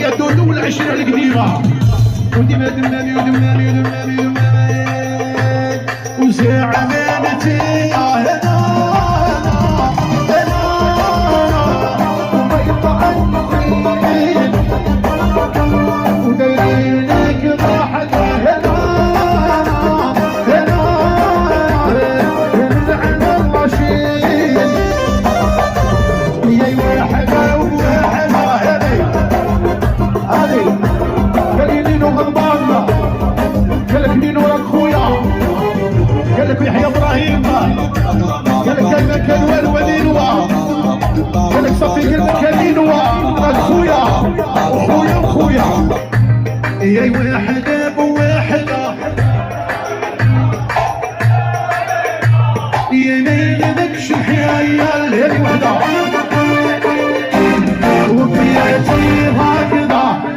هي دودو والعشره القديمه وديما دمناني ودمناني ودمناني ودمناني وساعه مالتي هنا وما يطلع المغرب ودايرين لك راحه هنا يحيى ابراهيم قال لك المكان والولي قال لك صفي المكانين خويا وخويا وخويا يا واحده بواحده يا ميلك شحيا يا وحده وبيعتي هكذا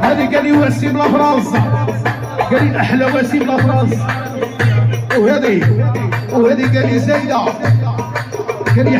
هذه قال لي واسيم لا فرنسا قال لي احلى واسيم لا فرنسا وهذه قال لي زايده قال لي